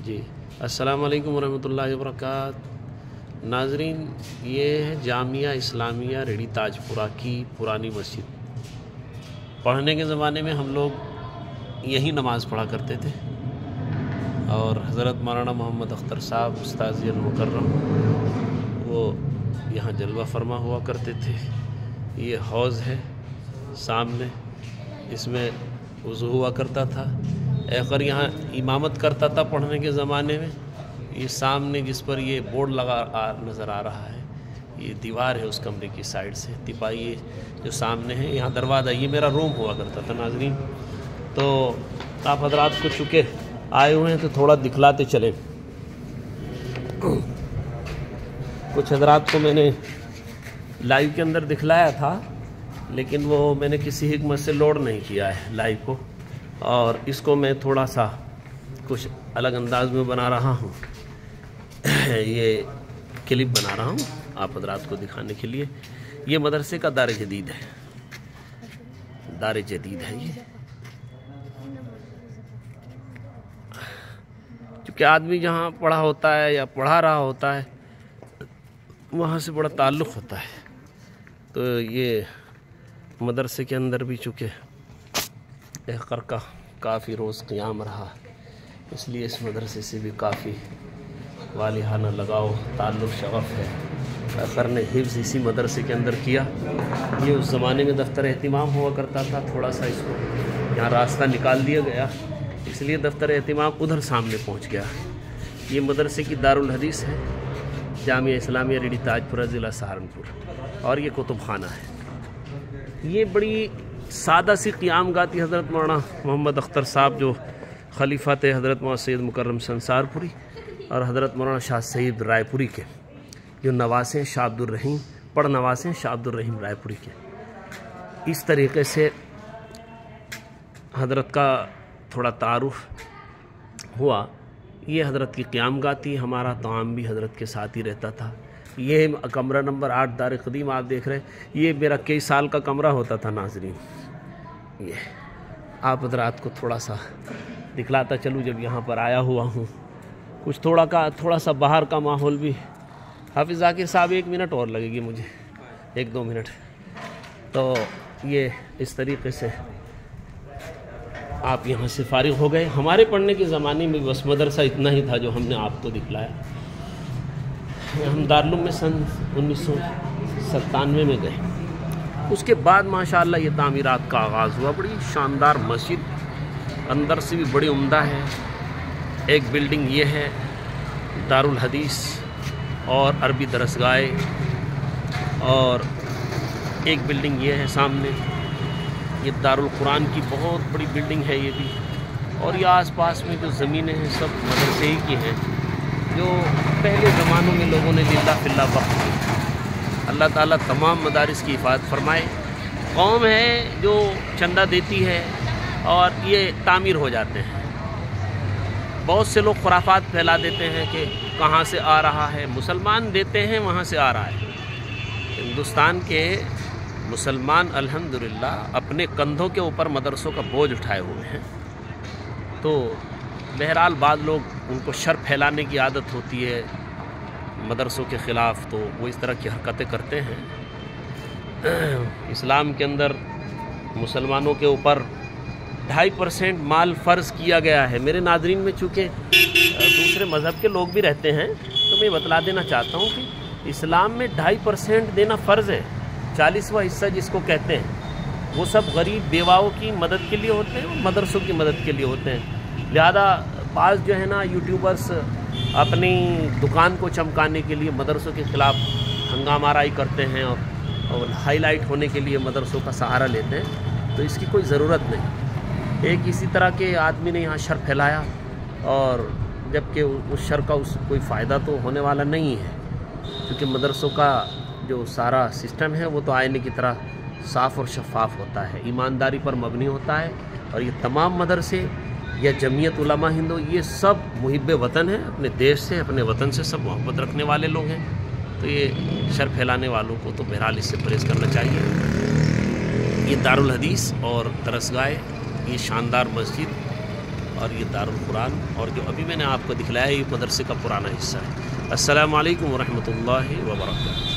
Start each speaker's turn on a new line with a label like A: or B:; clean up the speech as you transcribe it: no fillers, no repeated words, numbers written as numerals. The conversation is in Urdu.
A: جی السلام علیکم ورحمۃ اللہ وبرکاتہ۔ ناظرین، یہ ہے جامعہ اسلامیہ ریڑھی تاج پورہ کی پرانی مسجد۔ پڑھنے کے زمانے میں ہم لوگ یہی نماز پڑھا کرتے تھے، اور حضرت مولانا محمد اختر صاحب استاذ المکرم وہ یہاں جلوہ فرما ہوا کرتے تھے۔ یہ حوض ہے سامنے، اس میں وضو ہوا کرتا تھا۔ ایخر یہاں امامت کرتا تھا پڑھنے کے زمانے میں۔ یہ سامنے جس پر یہ بورڈ لگا نظر آ رہا ہے، یہ دیوار ہے اس کمرے کی سائڈ سے، تپائی جو سامنے ہے، یہاں دروازہ، یہ میرا روم ہوا کرتا تھا ناظرین۔ تو آپ حضرات کو چکے آئے ہوئے ہیں تو تھوڑا دکھلاتے چلے۔ کچھ حضرات کو میں نے لائیو کے اندر دکھلایا تھا، لیکن وہ میں نے کسی حکمت سے لوڈ نہیں کیا ہے لائیو کو، اور اس کو میں تھوڑا سا کچھ الگ انداز میں بنا رہا ہوں۔ یہ کلپ بنا رہا ہوں آپ حضرات کو دکھانے کے لیے۔ یہ مدرسے کا دار جدید ہے، دار جدید ہے یہ۔ کیونکہ آدمی جہاں پڑھا ہوتا ہے یا پڑھا رہا ہوتا ہے وہاں سے بڑا تعلق ہوتا ہے، تو یہ مدرسے کے اندر بھی چونکہ احقر کا کافی روز قیام رہا، اس لیے اس مدرسے سے بھی کافی والہانہ لگاؤ، تعلق، شغف ہے۔ احقر نے حفظ اسی مدرسے کے اندر کیا۔ یہ اس زمانے میں دفتر اہتمام ہوا کرتا تھا، تھوڑا سا اس کو یہاں راستہ نکال دیا گیا، اس لیے دفتر اہتمام ادھر سامنے پہنچ گیا۔ یہ مدرسے کی دارالحدیث ہے، جامعہ اسلامیہ ریڑھی تاج پورہ، ضلع سہارنپور، اور یہ کتب خانہ ہے۔ یہ بڑی سادہ سی قیام گاہ تھی حضرت مولانا محمد اختر صاحب، جو خلیفہ تھے حضرت مولانا سید مکرم سنسار پوری اور حضرت مولانا شاہ سید رائے پوری کے، جو نواسے ہیں شاہ عبدالرحیم، پڑ نواسے ہیں شاہ عبدالرحیم رائے پوری کے۔ اس طریقے سے حضرت کا تھوڑا تعارف ہوا۔ یہ حضرت کی قیام گاہ تھی، ہمارا طعام بھی حضرت کے ساتھ ہی رہتا تھا۔ یہ کمرہ نمبر 8 دار قدیم آپ دیکھ رہے ہیں، یہ میرا کئی سال کا کمرہ ہوتا تھا ناظرین۔ یہ آپ حضرات کو تھوڑا سا دکھلاتا چلوں جب یہاں پر آیا ہوا ہوں۔ کچھ تھوڑا سا باہر کا ماحول بھی۔ حافظ ذاکر صاحب 1 منٹ اور لگے گی مجھے، 1-2 منٹ۔ تو یہ اس طریقے سے آپ یہاں سے فارغ ہو گئے۔ ہمارے پڑھنے کے زمانے میں بس مدرسہ اتنا ہی تھا جو ہم نے آپ کو دکھلایا۔ ہم دارالعلوم میں سن 1997 میں گئے۔ اس کے بعد ماشاءاللہ یہ تعمیرات کا آغاز ہوا۔ بڑی شاندار مسجد، اندر سے بھی بڑی عمدہ ہے۔ ایک بلڈنگ یہ ہے دارالحدیث اور عربی درسگاہ، اور ایک بلڈنگ یہ ہے سامنے، یہ دارالقرآن کی بہت بڑی بلڈنگ ہے یہ بھی۔ اور یہ آس پاس میں جو زمینیں ہیں سب مدرسے ہی کی ہیں، جو پہلے زمانوں میں لوگوں نے للہ فی اللہ وقف کی۔ اللہ تعالیٰ تمام مدارس کی حفاظت فرمائے۔ قوم ہے جو چندہ دیتی ہے اور یہ تعمیر ہو جاتے ہیں۔ بہت سے لوگ خرافات پھیلا دیتے ہیں کہ کہاں سے آ رہا ہے، مسلمان دیتے ہیں وہاں سے آ رہا ہے۔ ہندوستان کے مسلمان الحمدللہ اپنے کندھوں کے اوپر مدرسوں کا بوجھ اٹھائے ہوئے ہیں۔ تو بہرحال بعض لوگ ان کو شر پھیلانے کی عادت ہوتی ہے مدرسوں کے خلاف، تو وہ اس طرح کی حرکتیں کرتے ہیں۔ اسلام کے اندر مسلمانوں کے اوپر 2.5% مال فرض کیا گیا ہے۔ میرے ناظرین میں چونکہ دوسرے مذہب کے لوگ بھی رہتے ہیں، تو میں بتلا دینا چاہتا ہوں کہ اسلام میں 2.5% دینا فرض ہے۔ 40واں حصہ جس کو کہتے ہیں، وہ سب غریب بیواؤں کی مدد کے لیے ہوتے ہیں اور مدرسوں کی مدد کے لیے ہوتے ہیں۔ لہذا بعض جو ہے نا یوٹیوبرز اپنی دکان کو چمکانے کے لیے مدرسوں کے خلاف ہنگامہ آرائی کرتے ہیں اور ہائی لائٹ ہونے کے لیے مدرسوں کا سہارا لیتے ہیں، تو اس کی کوئی ضرورت نہیں۔ ایک اسی طرح کے آدمی نے یہاں شر پھیلایا، اور جبکہ اس شر کا کوئی فائدہ تو ہونے والا نہیں ہے، کیونکہ مدرسوں کا جو سارا سسٹم ہے وہ تو آئینے کی طرح صاف اور شفاف ہوتا ہے، ایمانداری پر مبنی ہوتا ہے۔ اور یہ تمام مدرسے یا جمعیت علماء ہند، یہ سب محب وطن ہیں، اپنے دیش سے، اپنے وطن سے سب محبت رکھنے والے لوگ ہیں۔ تو یہ شر پھیلانے والوں کو تو بہرحال اس سے پرہیز کرنا چاہیے۔ یہ دارالحدیث اور درسگاہ، یہ شاندار مسجد اور یہ دارالقرآن، اور جو ابھی میں نے آپ کو دکھلایا یہ مدرسے کا پرانا حصہ ہے۔ السلام علیکم ورحمۃ اللہ وبرکاتہ۔